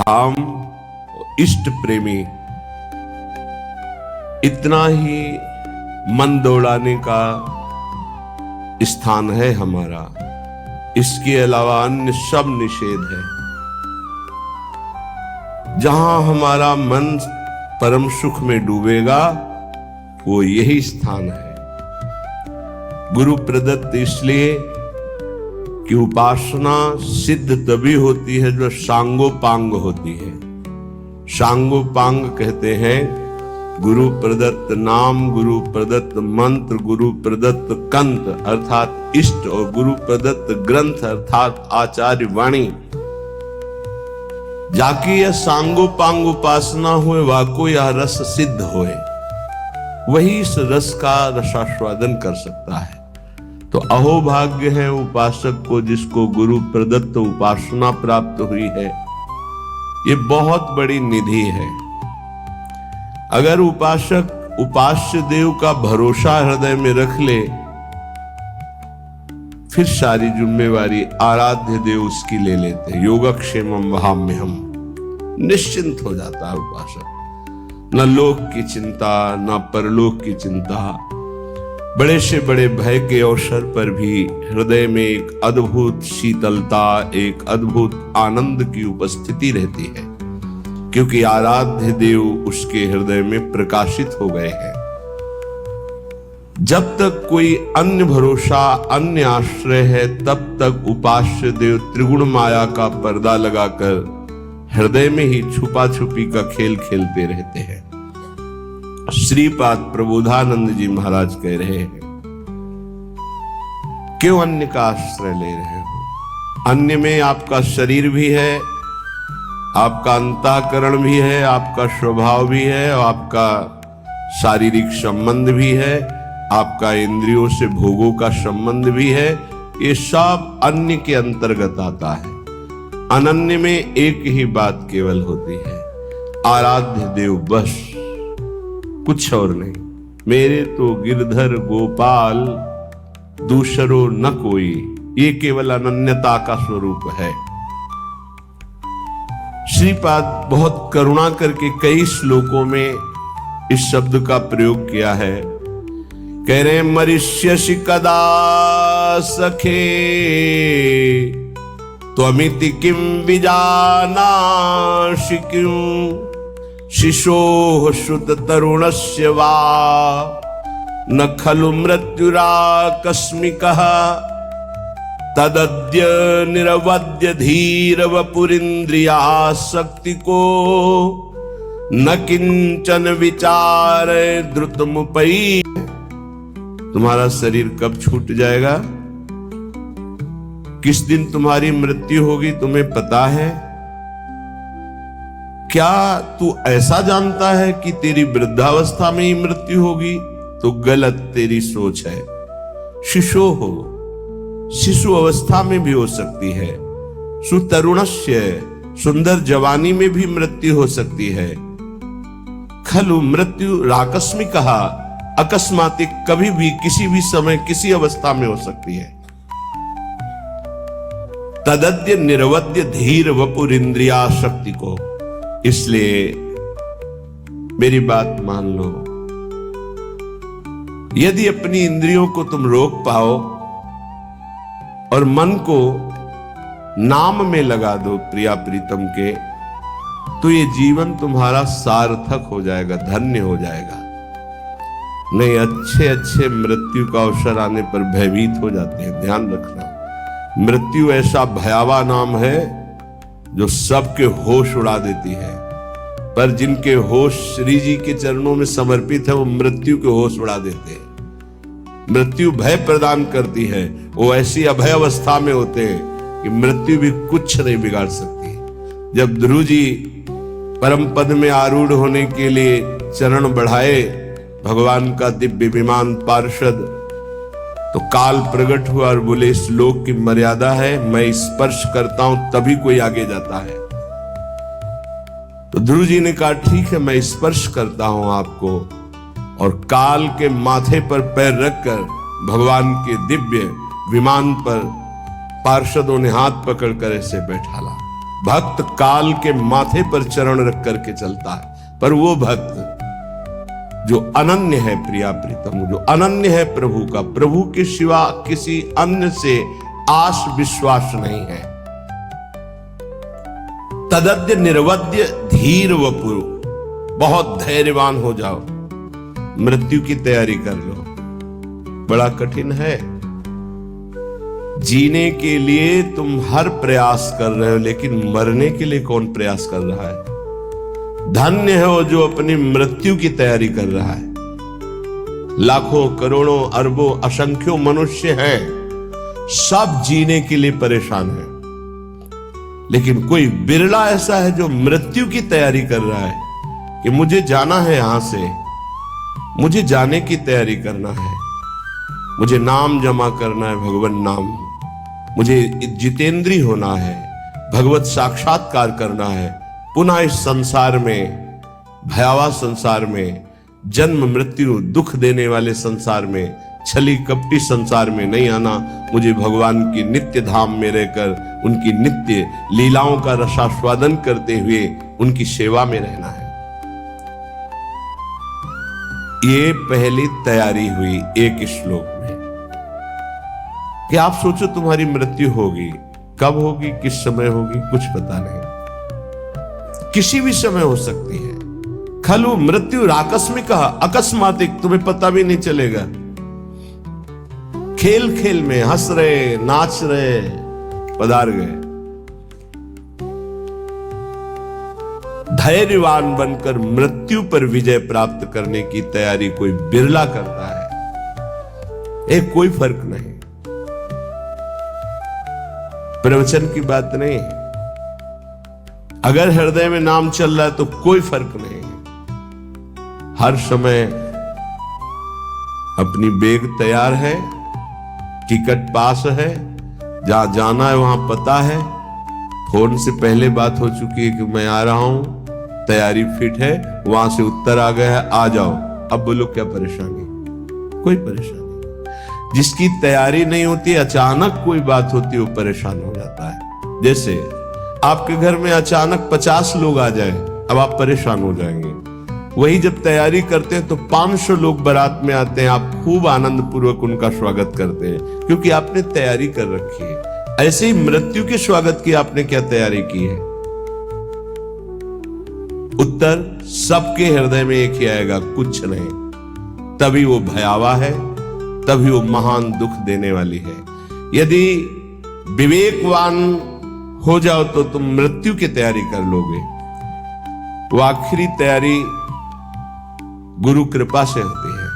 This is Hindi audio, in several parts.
राम इष्ट प्रेमी, इतना ही मन दौड़ाने का स्थान है हमारा। इसके अलावा अन्य सब निषेध है। जहां हमारा मन परम सुख में डूबेगा वो यही स्थान है। गुरु प्रदत्त इसलिए कि उपासना सिद्ध तभी होती है जो सांगोपांग होती है। सांगोपांग कहते हैं गुरु प्रदत्त नाम, गुरु प्रदत्त मंत्र, गुरु प्रदत्त कंत अर्थात इष्ट और गुरु प्रदत्त ग्रंथ अर्थात आचार्य वाणी। जाके यह सांगोपांग उपासना हुए, वाको यह रस सिद्ध होए, वही इस रस का रसास्वादन कर सकता है। तो अहोभाग्य है उपासक को जिसको गुरु प्रदत्त उपासना प्राप्त हुई है। ये बहुत बड़ी निधि है। अगर उपासक उपास्य देव का भरोसा हृदय में रख ले, फिर सारी जिम्मेवारी आराध्य देव उसकी ले लेते। योगक्षेमम वहाम्यहम्, निश्चिंत हो जाता है उपासक। न लोक की चिंता, न परलोक की चिंता। बड़े से बड़े भय के अवसर पर भी हृदय में एक अद्भुत शीतलता, एक अद्भुत आनंद की उपस्थिति रहती है, क्योंकि आराध्य देव उसके हृदय में प्रकाशित हो गए हैं। जब तक कोई अन्य भरोसा, अन्य आश्रय है, तब तक उपास्य देव त्रिगुण माया का पर्दा लगाकर हृदय में ही छुपा छुपी का खेल खेलते रहते हैं। श्रीपाद प्रबोधानंद जी महाराज कह रहे हैं, क्यों अन्य का आश्रय ले रहे हो? अन्य में आपका शरीर भी है, आपका अंतःकरण भी है, आपका स्वभाव भी है, और आपका शारीरिक संबंध भी है, आपका इंद्रियों से भोगों का संबंध भी है। ये सब अन्य के अंतर्गत आता है। अनन्य में एक ही बात केवल होती है, आराध्य देव बस, कुछ और नहीं। मेरे तो गिरधर गोपाल दूसरो न कोई, ये केवल अनन्यता का स्वरूप है। श्रीपाद बहुत करुणा करके कई श्लोकों में इस शब्द का प्रयोग किया है। कह रहे मरिष्यसि कदा सखे त्वमिति किं विजानासि क्यों शिशोः श्रुत तरुणस्य वा न खलु मृत्युराकस्मिकः तदद्य निरवद्य धीर वपुरिन्द्रियासक्ति को न किंचन विचार द्रुतमुपई। तुम्हारा शरीर कब छूट जाएगा, किस दिन तुम्हारी मृत्यु होगी, तुम्हें पता है क्या? तू ऐसा जानता है कि तेरी वृद्धावस्था में ही मृत्यु होगी? तो गलत तेरी सोच है। शिशो हो, शिशु अवस्था में भी हो सकती है। सुतरुणस्य, सुंदर जवानी में भी मृत्यु हो सकती है। खलु मृत्यु राकस्मिक कहा, अकस्मातिक, कभी भी किसी भी समय किसी अवस्था में हो सकती है। तदद्य निरवद्य धीर वपुर इंद्रिया शक्ति को। इसलिए मेरी बात मान लो, यदि अपनी इंद्रियों को तुम रोक पाओ और मन को नाम में लगा दो प्रिया प्रीतम के, तो ये जीवन तुम्हारा सार्थक हो जाएगा, धन्य हो जाएगा। नहीं, अच्छे अच्छे मृत्यु का अवसर आने पर भयभीत हो जाते हैं। ध्यान रखना, मृत्यु ऐसा भयावह नाम है जो सबके होश उड़ा देती है, पर जिनके होश श्री जी के चरणों में समर्पित है वो मृत्यु के होश उड़ा देते हैं। मृत्यु भय प्रदान करती है। वो ऐसी अभय अवस्था में होते हैं कि मृत्यु भी कुछ नहीं बिगाड़ सकती। जब ध्रुव जी परम पद में आरूढ़ होने के लिए चरण बढ़ाए भगवान का दिव्य विमान पार्षद, तो काल प्रकट हुआ और बोले इस लोक की मर्यादा है, मैं स्पर्श करता हूं तभी कोई आगे जाता है। तो ध्रुव जी ने कहा ठीक है, मैं स्पर्श करता हूं आपको, और काल के माथे पर पैर रखकर भगवान के दिव्य विमान पर पार्षदों ने हाथ पकड़कर ऐसे बैठाला। भक्त काल के माथे पर चरण रख करके चलता है, पर वो भक्त जो अनन्य है प्रिया प्रीतम, जो अनन्य है प्रभु का, प्रभु के सिवा किसी अन्य से आस विश्वास नहीं है। तदद्य निर्वद्य धीर वपुरु, बहुत धैर्यवान हो जाओ, मृत्यु की तैयारी कर लो। बड़ा कठिन है, जीने के लिए तुम हर प्रयास कर रहे हो, लेकिन मरने के लिए कौन प्रयास कर रहा है? धन्य है वो जो अपनी मृत्यु की तैयारी कर रहा है। लाखों करोड़ों अरबों असंख्यों मनुष्य हैं, सब जीने के लिए परेशान है, लेकिन कोई बिरला ऐसा है जो मृत्यु की तैयारी कर रहा है कि मुझे जाना है यहां से, मुझे जाने की तैयारी करना है, मुझे नाम जमा करना है, भगवान नाम, मुझे जितेंद्री होना है, भगवत साक्षात्कार करना है, पुनः इस संसार में, भयावह संसार में, जन्म मृत्यु दुख देने वाले संसार में, छली कपटी संसार में नहीं आना, मुझे भगवान की नित्य धाम में रहकर उनकी नित्य लीलाओं का रसास्वादन करते हुए उनकी सेवा में रहना है। ये पहली तैयारी हुई एक श्लोक में कि आप सोचो तुम्हारी मृत्यु होगी, कब होगी, किस समय होगी, कुछ पता नहीं, किसी भी समय हो सकती है। खलु मृत्यु आकस्मिक अकस्मातिक, तुम्हें पता भी नहीं चलेगा। खेल खेल में हंस रहे, नाच रहे, पधार गए। धैर्यवान बनकर मृत्यु पर विजय प्राप्त करने की तैयारी कोई बिरला करता है, एक कोई फर्क नहीं। प्रवचन की बात नहीं, अगर हृदय में नाम चल रहा है तो कोई फर्क नहीं। हर समय अपनी बैग तैयार है, टिकट पास है, जहां जाना है वहां पता है, फोन से पहले बात हो चुकी है कि मैं आ रहा हूं, तैयारी फिट है, वहां से उत्तर आ गया है, आ जाओ। अब बोलो क्या परेशानी? कोई परेशानी। जिसकी तैयारी नहीं होती, अचानक कोई बात होती है, वो परेशान हो जाता है। जैसे आपके घर में अचानक 50 लोग आ जाए, अब आप परेशान हो जाएंगे। वही जब तैयारी करते हैं तो 500 लोग बारात में आते हैं, आप खूब आनंद पूर्वक उनका स्वागत करते हैं, क्योंकि आपने तैयारी कर रखी है। ऐसे ही मृत्यु के स्वागत की आपने क्या तैयारी की है? उत्तर सबके हृदय में एक ही आएगा, कुछ नहीं। तभी वो भयावह है, तभी वो महान दुख देने वाली है। यदि विवेकवान हो जाओ तो तुम मृत्यु की तैयारी कर लोगे। वो आखिरी तैयारी गुरु कृपा से होती है,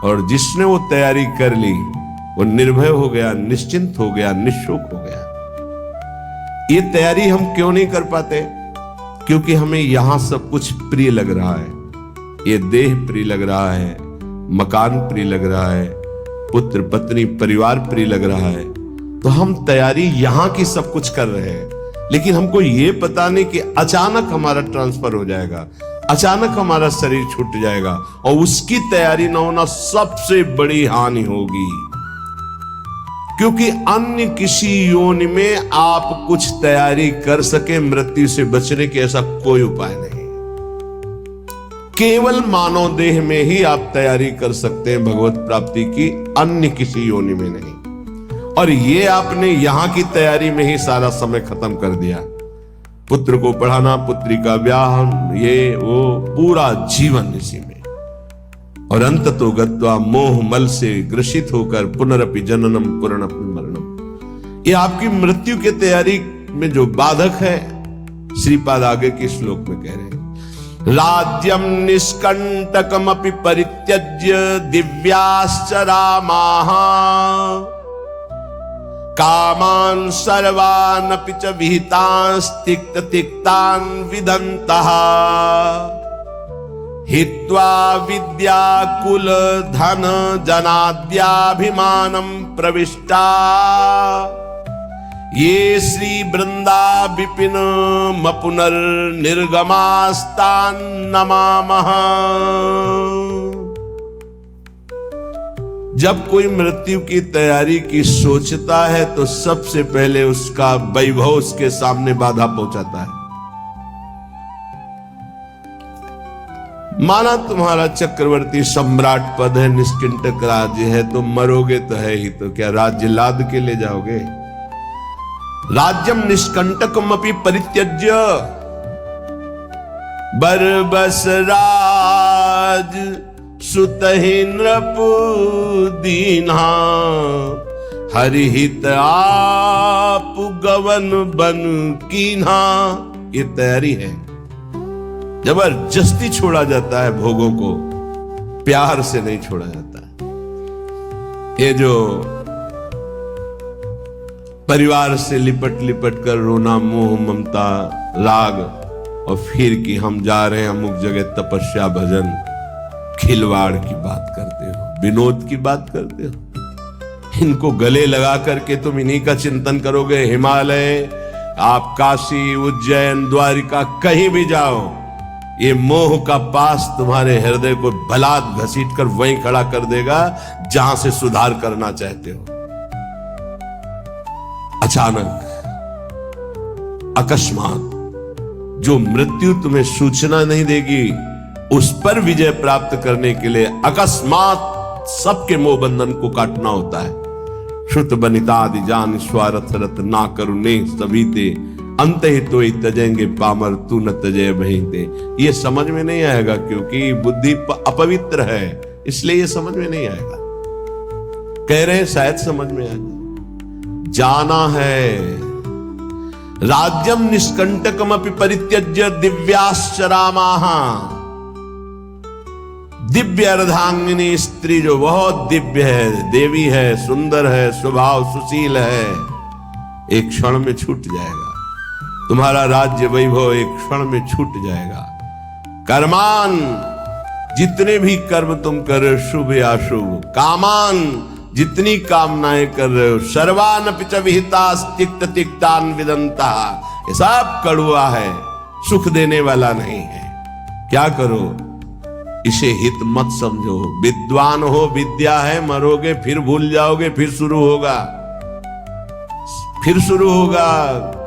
और जिसने वो तैयारी कर ली वो निर्भय हो गया, निश्चिंत हो गया, निःशोक हो गया। ये तैयारी हम क्यों नहीं कर पाते? क्योंकि हमें यहां सब कुछ प्रिय लग रहा है। ये देह प्रिय लग रहा है, मकान प्रिय लग रहा है, पुत्र पत्नी परिवार प्रिय लग रहा है, तो हम तैयारी यहां की सब कुछ कर रहे हैं, लेकिन हमको ये पता नहीं कि अचानक हमारा ट्रांसफर हो जाएगा, अचानक हमारा शरीर छूट जाएगा, और उसकी तैयारी न होना सबसे बड़ी हानि होगी। क्योंकि अन्य किसी योनि में आप कुछ तैयारी कर सके मृत्यु से बचने के, ऐसा कोई उपाय नहीं। केवल मानव देह में ही आप तैयारी कर सकते हैं भगवत प्राप्ति की, अन्य किसी योनि में नहीं। और ये आपने यहां की तैयारी में ही सारा समय खत्म कर दिया। पुत्र को पढ़ाना, पुत्री का ब्याह, ये वो पूरा जीवन इसी में, और अंत तो गत्वा मोह मल से ग्रसित होकर पुनरपि जननम पुनरपि मरणम। ये आपकी मृत्यु की तैयारी में जो बाधक है, श्रीपाद आगे के श्लोक में कह रहे हैं, राज्यम निष्कंटकमपि परित्यज्य दिव्याश्च रामाः कामान सर्वान् अपि च विहितांस्तिक्त तिक्तान् विदन्तः हित्वा विद्या कुल धन जनाद्याभिमानं प्रविष्टा ये श्री वृंदा विपिन मपुनर्निर्गमास्तान् नमामः। जब कोई मृत्यु की तैयारी की सोचता है तो सबसे पहले उसका वैभव उसके सामने बाधा पहुंचाता है। माना तुम्हारा चक्रवर्ती सम्राट पद है, निष्कंटक राज्य है, तो मरोगे तो है ही, तो क्या राज्य लाद के ले जाओगे? राज्यम निष्कंटकमपि परित्यज्य बरबस राज सुतहि नृपु दीन्हा हरिहित आप गवन बन कीन्हा। ये तैयारी है। जबरदस्ती छोड़ा जाता है भोगों को, प्यार से नहीं छोड़ा जाता। ये जो परिवार से लिपट लिपट कर रोना, मोह ममता राग, और फिर कि हम जा रहे हैं अमुक जगह तपस्या भजन, खिलवाड़ की बात करते हो, विनोद की बात करते हो। इनको गले लगा करके तुम इन्हीं का चिंतन करोगे। हिमालय, आप काशी, उज्जैन, द्वारिका कहीं भी जाओ, ये मोह का पास तुम्हारे हृदय को बलात् घसीट कर वहीं खड़ा कर देगा जहां से सुधार करना चाहते हो। अचानक, अकस्मात जो मृत्यु तुम्हें सूचना नहीं देगी, उस पर विजय प्राप्त करने के लिए अकस्मात सबके मोह बंधन को काटना होता है। श्रुत बनिता आदि जान स्वार्थ रत ना करुणे सभी ते अंत ही तो ही तजेंगे पामर तू न तजय भईते। ये समझ में नहीं आएगा क्योंकि बुद्धि अपवित्र है, इसलिए ये समझ में नहीं आएगा। कह रहे हैं शायद समझ में आएगा। जाना है राज्यम निष्कंटकमपि परित्यज्य दिव्याश्चरामाः। दिव्य अर्धांगिनी स्त्री जो बहुत दिव्य है, देवी है, सुंदर है, स्वभाव सुशील है, एक क्षण में छूट जाएगा। तुम्हारा राज्य वैभव एक क्षण में छूट जाएगा। कर्मान, जितने भी कर्म तुम कर रहे हो शुभ या अशुभ, कामान, जितनी कामनाएं कर रहे हो, सर्वान पिच विहितास तिक्त तिक्तान विदंता, ये सब कड़वा है, सुख देने वाला नहीं है। क्या करो? इसे हित मत समझो। विद्वान हो, विद्या है, मरोगे फिर भूल जाओगे, फिर शुरू होगा, फिर शुरू होगा।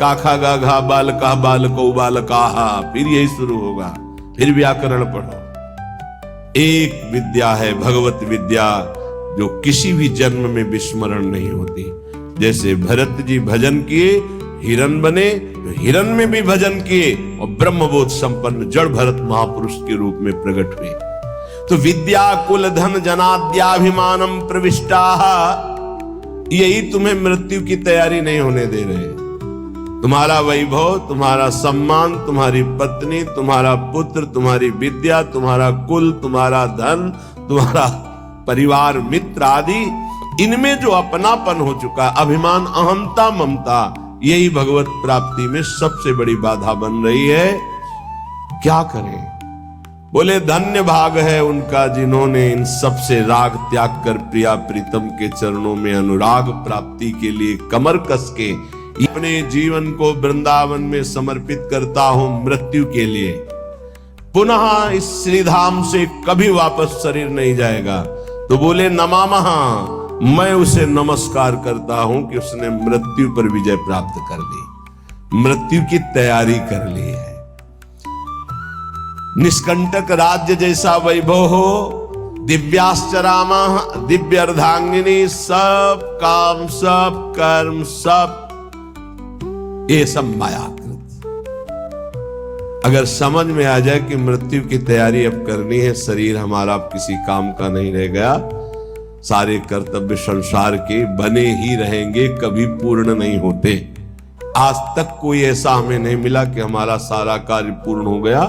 काखा गाघा बालका बालको बालकाहा, फिर यही शुरू होगा, फिर व्याकरण पढ़ो। एक विद्या है भगवत विद्या, जो किसी भी जन्म में विस्मरण नहीं होती। जैसे भरत जी भजन किए, हिरण बने, तो हिरण में भी भजन किए और ब्रह्मबोध संपन्न जड़ भरत महापुरुष के रूप में प्रकट हुए। तो विद्या कुल धन जनाद्याभिमानम प्रविष्टा, यही तुम्हें मृत्यु की तैयारी नहीं होने दे रहे। तुम्हारा वैभव, तुम्हारा सम्मान, तुम्हारी पत्नी, तुम्हारा पुत्र, तुम्हारी विद्या, तुम्हारा कुल, तुम्हारा धन, तुम्हारा परिवार, मित्र आदि, इनमें जो अपनापन हो चुका, अभिमान, अहमता, ममता, यही भगवत प्राप्ति में सबसे बड़ी बाधा बन रही है। क्या करें? बोले धन्य भाग है उनका जिन्होंने इन सबसे राग त्याग कर प्रिया प्रीतम के चरणों में अनुराग प्राप्ति के लिए कमर कस के अपने जीवन को वृंदावन में समर्पित करता हूं मृत्यु के लिए। पुनः इस श्रीधाम से कभी वापस शरीर नहीं जाएगा। तो बोले नमामः, मैं उसे नमस्कार करता हूं कि उसने मृत्यु पर विजय प्राप्त कर ली, मृत्यु की तैयारी कर ली है। निष्कंटक राज्य जैसा वैभव हो, दिव्याश्चरामाः, दिव्य अर्धांगिनी, सब काम, सब कर्म, सब ये सब मायाकृत। अगर समझ में आ जाए कि मृत्यु की तैयारी अब करनी है, शरीर हमारा अब किसी काम का नहीं रह गया, सारे कर्तव्य संसार के बने ही रहेंगे, कभी पूर्ण नहीं होते। आज तक कोई ऐसा हमें नहीं मिला कि हमारा सारा कार्य पूर्ण हो गया,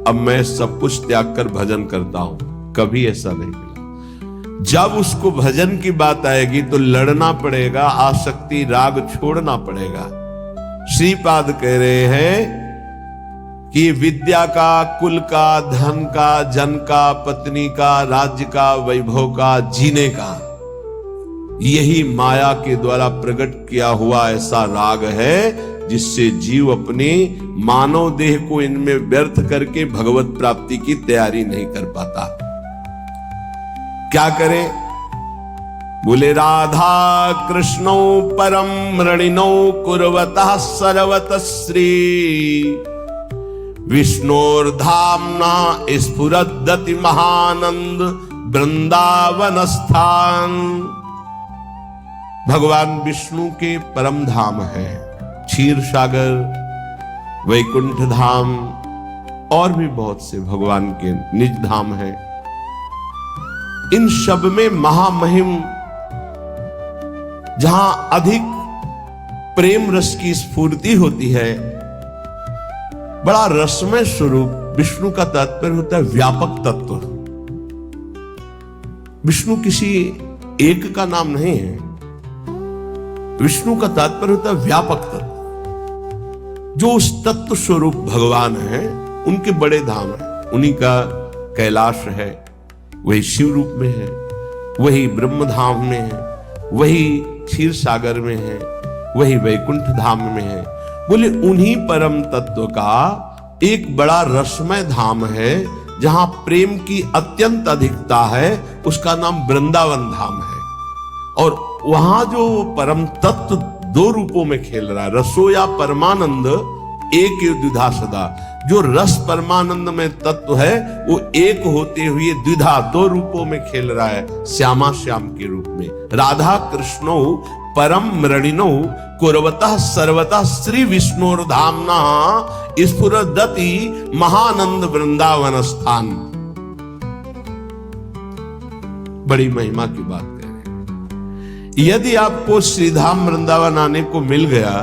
अब मैं सब कुछ त्याग कर भजन करता हूं, कभी ऐसा नहीं मिला। जब उसको भजन की बात आएगी तो लड़ना पड़ेगा, आसक्ति राग छोड़ना पड़ेगा। श्रीपाद कह रहे हैं कि विद्या का, कुल का, धन का, जन का, पत्नी का, राज्य का, वैभव का, जीने का, यही माया के द्वारा प्रकट किया हुआ ऐसा राग है जिससे जीव अपने मानव देह को इनमें व्यर्थ करके भगवत प्राप्ति की तैयारी नहीं कर पाता। क्या करें? बोले राधा कृष्णौ परम रणिनौ कुर्वतः सर्वतः श्री विष्णोर्धाम्ना स्फुरद्दति महानंद वृंदावन स्थान। भगवान विष्णु के परम धाम है क्षीर सागर, वैकुंठ धाम और भी बहुत से भगवान के निज धाम है। इन सब में महामहिम जहां अधिक प्रेम रस की स्फूर्ति होती है, बड़ा रसमय स्वरूप। विष्णु का तात्पर्य होता है व्यापक तत्व। विष्णु किसी एक का नाम नहीं है, विष्णु का तात्पर्य होता है व्यापक तत्व। जो उस तत्व स्वरूप भगवान है उनके बड़े धाम है। उन्हीं का कैलाश है, वही शिव रूप में है, वही ब्रह्म धाम में है, वही क्षीर सागर में है, वही वैकुंठ धाम में है। बोले उन्हीं परम तत्व का एक बड़ा रसमय धाम है जहां प्रेम की अत्यंत अधिकता है, उसका नाम वृंदावन धाम है। और वहां जो परम तत्व दो रूपों में खेल रहा है, रसो या परमानंद एक द्विधा सदा। जो रस परमानंद में तत्व है वो एक होते हुए द्विधा दो रूपों में खेल रहा है, श्यामा श्याम के रूप में। राधा कृष्णो परम मृणिनो कुर्वतः सर्वतः श्री विष्णुर्धाम्ना स्फुरद्दति महानंद वृंदावन स्थान। बड़ी महिमा की बात कह रहे हैं। यदि आपको श्रीधाम वृंदावन आने को मिल गया,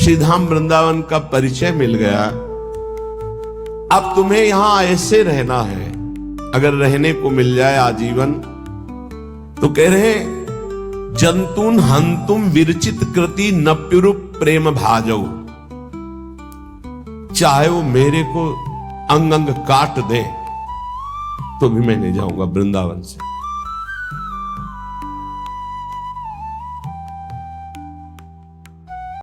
श्रीधाम वृंदावन का परिचय मिल गया, अब तुम्हें यहां ऐसे रहना है। अगर रहने को मिल जाए आजीवन, तो कह रहे जंतुन हंतुम विरचित कृति नप्युरूप प्रेम भाजो। चाहे वो मेरे को अंग अंग काट दे तो भी मैं नहीं जाऊंगा वृंदावन से।